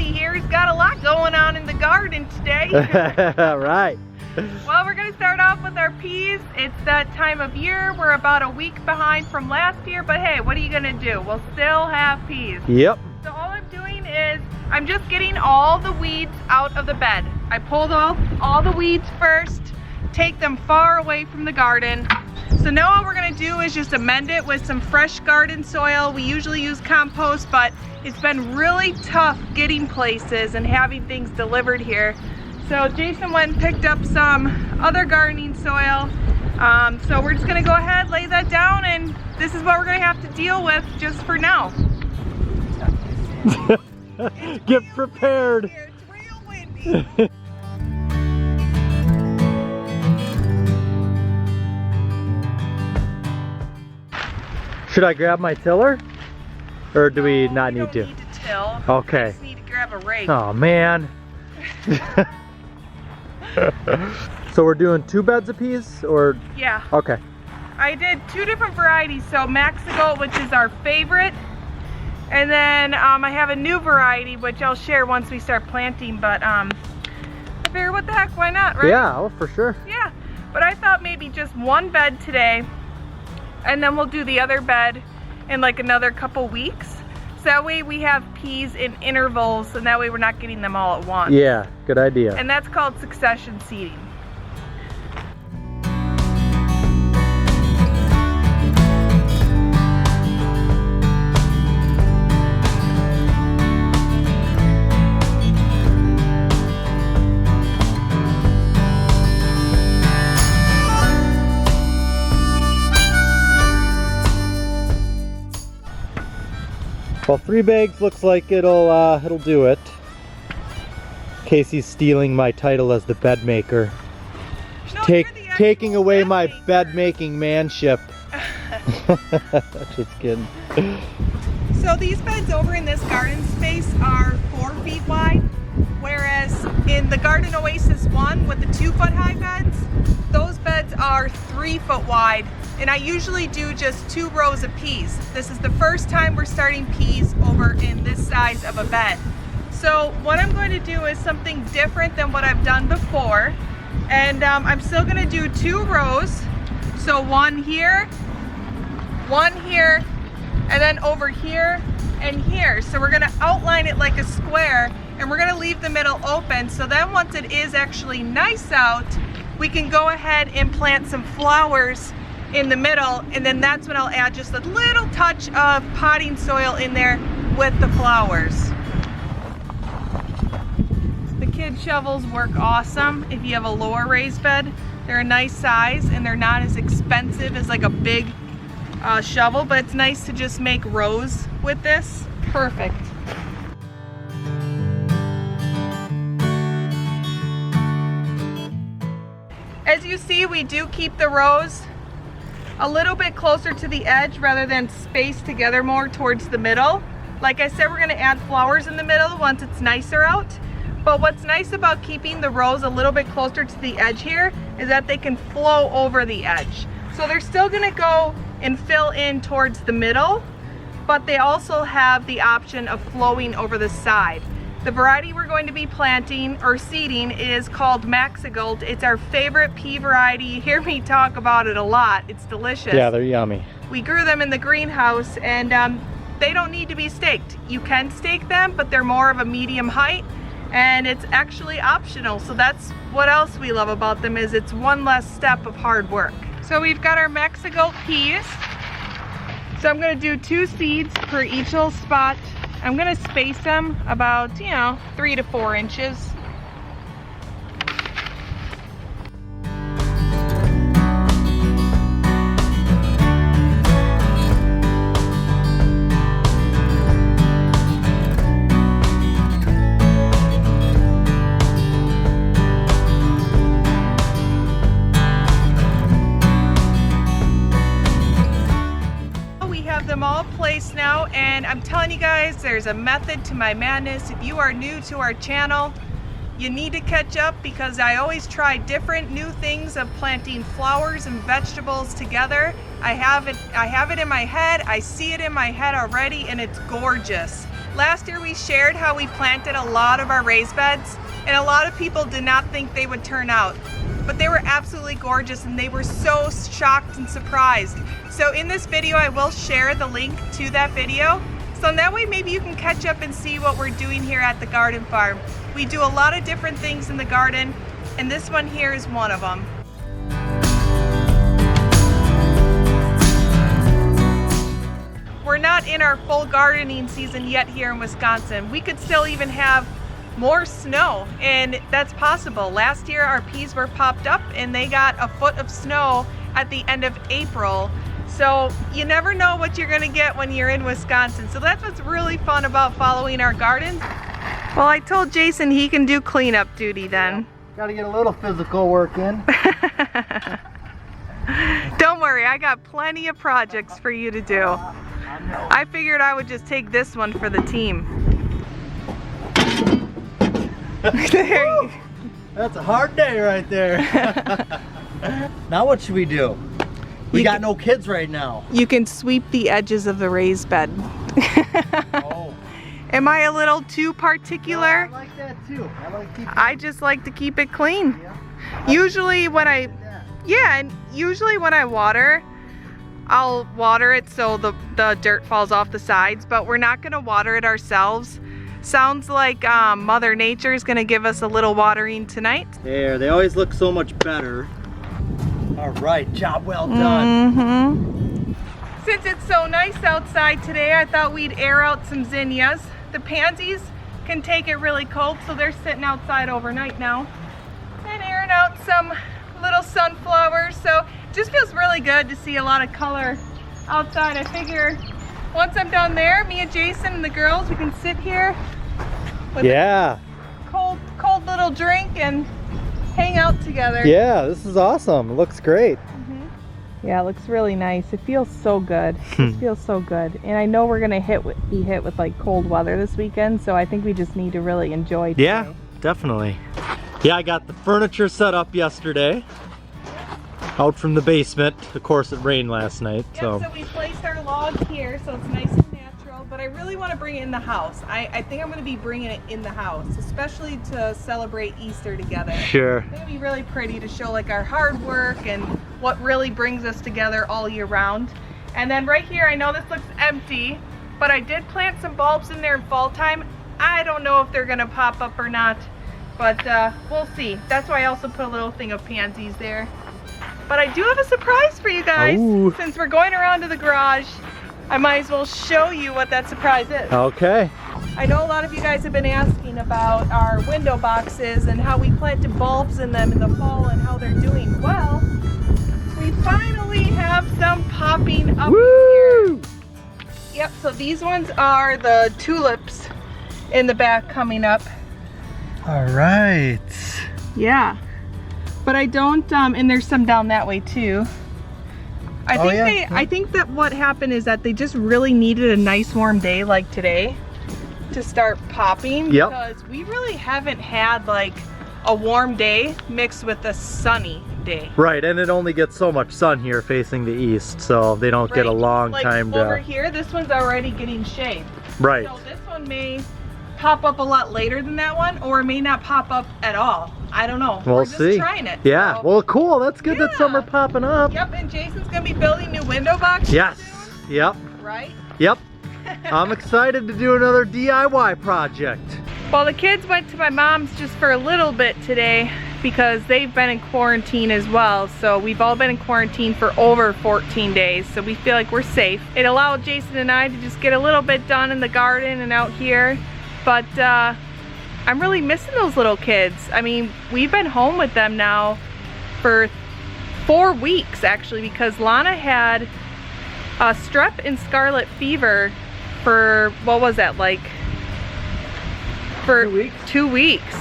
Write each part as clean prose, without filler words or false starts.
Casey here. He's got a lot going on in the garden today. Right. Well, we're going to start off with our peas. It's that time of year. We're about a week behind from last year, but hey, what are you going to do? We'll still have peas. Yep. So all I'm doing is I'm just getting all the weeds out of the bed. I pulled off all the weeds first, take them far away from the garden. So now what we're going to do is just amend it with some fresh garden soil. We usually use compost, but it's been really tough getting places and having things delivered here. So Jason went and picked up some other gardening soil. So we're just going to go ahead, lay that down, and this is what we're going to have to deal with just for now. Get prepared. It's real windy. Should I grab my tiller? Or do we not need to? We don't need to till. Okay. We just need to grab a rake. Oh man. So we're doing 2 beds of peas, or? Yeah. Okay. I did 2 different varieties. So Maxigolt, which is our favorite. And then I have a new variety, which I'll share once we start planting. But I figured, what the heck, why not, right? Yeah, oh, for sure. Yeah. But I thought maybe just 1 bed today. And then we'll do the other bed in like another couple weeks. So that way we have peas in intervals, and that way we're not getting them all at once. Yeah, good idea. And that's called succession seeding. Well, 3 bags looks like it'll do it. Casey's stealing my title as the bed maker. No, Taking away my maker. bed making manship. Just kidding. So these beds over in this garden space are 4 feet wide, whereas in the Garden Oasis 1 with the 2-foot high beds, those beds are 3 foot wide. And I usually do just 2 rows of peas. This is the first time we're starting peas over in this size of a bed. So what I'm going to do is something different than what I've done before. And I'm still going to do 2 rows. So 1 here, and then over here and here. So we're going to outline it like a square, and we're going to leave the middle open. So then once it is actually nice out, we can go ahead and plant some flowers in the middle, and then that's when I'll add just a little touch of potting soil in there with the flowers. The kid shovels work awesome if you have a lower raised bed. They're a nice size and they're not as expensive as like a big shovel, but it's nice to just make rows with this. Perfect. As you see, we do keep the rows a little bit closer to the edge rather than spaced together more towards the middle. Like I said, we're going to add flowers in the middle once it's nicer out. But what's nice about keeping the rows a little bit closer to the edge here is that they can flow over the edge. So they're still going to go and fill in towards the middle, but they also have the option of flowing over the side. The variety we're going to be planting or seeding is called Maxigolt. It's our favorite pea variety. You hear me talk about it a lot. It's delicious. Yeah, they're yummy. We grew them in the greenhouse, and they don't need to be staked. You can stake them, but they're more of a medium height, and it's actually optional. So that's what else we love about them, is it's one less step of hard work. So we've got our Maxigolt peas. So I'm going to do 2 seeds per each little spot. I'm going to space them about, 3 to 4 inches. Them all placed now, and I'm telling you guys, there's a method to my madness. If you are new to our channel, you need to catch up, because I always try different new things of planting flowers and vegetables together. I have it in my head. I see it in my head already, and it's gorgeous. Last year we shared how we planted a lot of our raised beds, and a lot of people did not think they would turn out. But they were absolutely gorgeous, and they were so shocked and surprised. So in this video, I will share the link to that video. So that way maybe you can catch up and see what we're doing here at the garden farm. We do a lot of different things in the garden, and this one here is one of them. We're not in our full gardening season yet here in Wisconsin. We could still even have more snow, and that's possible. Last year our peas were popped up and they got a foot of snow at the end of April. So you never know what you're gonna get when you're in Wisconsin. So that's what's really fun about following our gardens. Well, I told Jason he can do cleanup duty then. Gotta get a little physical work in. Don't worry, I got plenty of projects for you to do. I figured I would just take this one for the team. There you go. That's a hard day right there. Now what should we do? We got no kids right now. You can sweep the edges of the raised bed. Oh. Am I a little too particular? No, I like that too. I just like to keep it clean. Yeah. Usually when I water, I'll water it so the dirt falls off the sides, but we're not gonna water it ourselves. Sounds like Mother Nature is gonna give us a little watering tonight. There, they always look so much better. All right, job well done. Mm-hmm. Since it's so nice outside today, I thought we'd air out some zinnias. The pansies can take it really cold, so they're sitting outside overnight now. And airing out some little sunflowers, so it just feels really good to see a lot of color outside. I figure once I'm done there, me and Jason and the girls, we can sit here with a cold little drink and hang out together. Yeah, this is awesome. It looks great. Yeah, it looks really nice. It feels so good. It feels so good. And I know we're gonna be hit with like cold weather this weekend, so I think we just need to really enjoy today. Yeah, definitely. Yeah, I got the furniture set up yesterday. Out from the basement. Of course, it rained last night. Yep, so we placed our log here, so it's nice and natural, but I really want to bring it in the house. I think I'm going to be bringing it in the house, especially to celebrate Easter together. Sure. I think it'd be really pretty to show like our hard work and what really brings us together all year round. And then right here, I know this looks empty, but I did plant some bulbs in there in fall time. I don't know if they're going to pop up or not, but we'll see. That's why I also put a little thing of pansies there. But I do have a surprise for you guys. Ooh. Since we're going around to the garage, I might as well show you what that surprise is. Okay. I know a lot of you guys have been asking about our window boxes and how we planted bulbs in them in the fall and how they're doing. Well, we finally have some popping up here. Yep, so these ones are the tulips in the back coming up. All right. Yeah. But I don't, and there's some down that way too. I think that what happened is that they just really needed a nice warm day like today to start popping. Yep. Because we really haven't had like a warm day mixed with a sunny day. Right, and it only gets so much sun here facing the east, so they don't get a long time to... Over here, this one's already getting shade. Right. So this one may pop up a lot later than that one, or it may not pop up at all. I don't know. We'll We're just see. Trying it. Yeah, so. well cool, that's good that some are popping up. Yep, and Jason's gonna be building new window boxes Yes, soon, yep. right? Yep. I'm excited to do another DIY project. Well, the kids went to my mom's just for a little bit today because they've been in quarantine as well. So we've all been in quarantine for over 14 days, so we feel like we're safe. It allowed Jason and I to just get a little bit done in the garden and out here, but I'm really missing those little kids. I mean, we've been home with them now for 4 weeks actually, because Lana had strep and scarlet fever for, what was that, like for 2 weeks.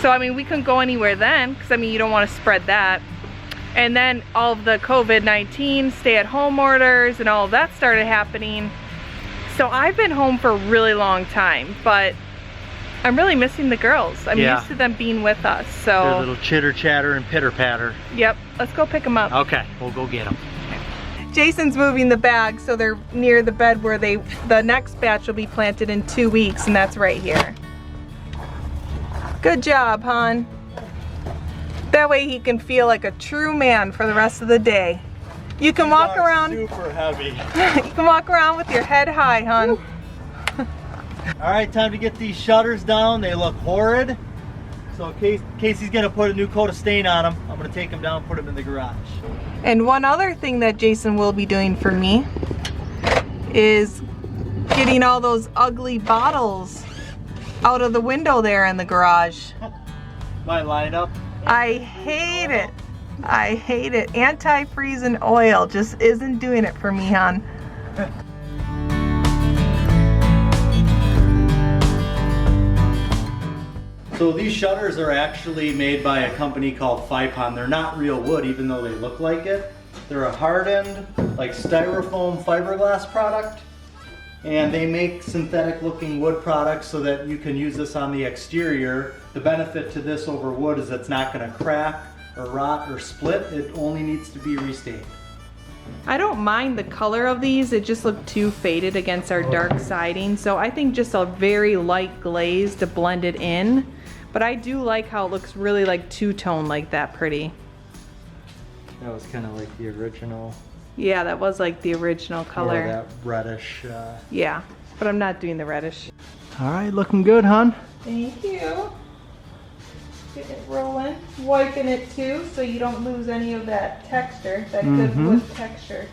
So I mean, we couldn't go anywhere then, because I mean, you don't want to spread that. And then all of the COVID-19 stay-at-home orders and all of that started happening. So I've been home for a really long time, but I'm really missing the girls. I'm used to them being with us, so. Their little chitter chatter and pitter patter. Yep, let's go pick them up. Okay, we'll go get them. Jason's moving the bags so they're near the bed where the next batch will be planted in 2 weeks, and that's right here. Good job, hon. That way he can feel like a true man for the rest of the day. You can walk around. Super heavy. You can walk around with your head high, hon. All right, time to get these shutters down. They look horrid. So Casey's gonna put a new coat of stain on them. I'm gonna take them down and put them in the garage. And one other thing that Jason will be doing for me is getting all those ugly bottles out of the window there in the garage. My lineup. I hate it. I hate it. Antifreeze and oil just isn't doing it for me, hon. So these shutters are actually made by a company called Fipon. They're not real wood, even though they look like it. They're a hardened, like styrofoam fiberglass product. And they make synthetic looking wood products so that you can use this on the exterior. The benefit to this over wood is it's not gonna crack or rot or split. It only needs to be restained. I don't mind the color of these. It just looked too faded against our dark siding. So I think just a very light glaze to blend it in. But I do like how it looks really like two-tone, like that pretty. That was kind of like the original. Yeah, that was like the original color. Or that reddish. Yeah, but I'm not doing the reddish. All right, looking good, hon. Thank you. Getting it rolling. Wiping it too, so you don't lose any of that texture, that good wood texture.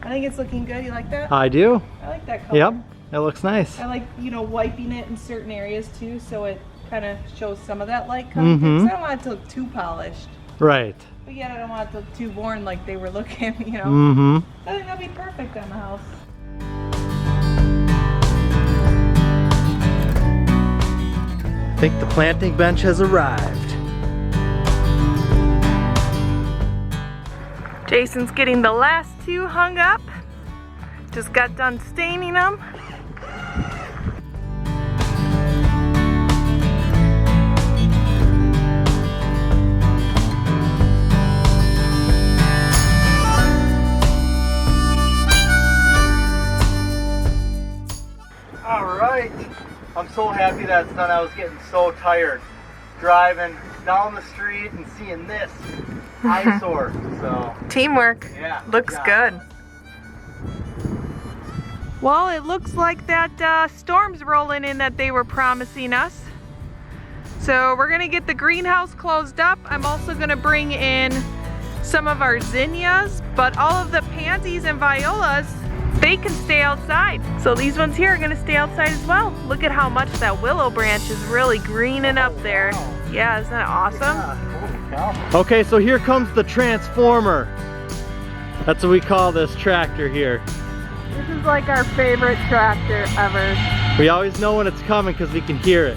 I think it's looking good. You like that? I do. I like that color. Yep, it looks nice. I like, you know, wiping it in certain areas too, so it kind of shows some of that light coming through. 'Cause I don't want it to look too polished. Right. But yet I don't want it to look too worn like they were looking, you know. I think that'll be perfect on the house. I think the planting bench has arrived. Jason's getting the last two hung up. Just got done staining them. Alright, I'm so happy that's done. I was getting so tired driving down the street and seeing this eyesore. So Teamwork. yeah, Looks good. Well, it looks like that storm's rolling in that they were promising us. So we're gonna get the greenhouse closed up. I'm also gonna bring in some of our zinnias, but all of the pansies and violas, they can stay outside. So these ones here are gonna stay outside as well. Look at how much that willow branch is really greening up there. Yeah, isn't that awesome? Okay, so here comes the transformer. That's what we call this tractor here. This is like our favorite tractor ever. We always know when it's coming because we can hear it.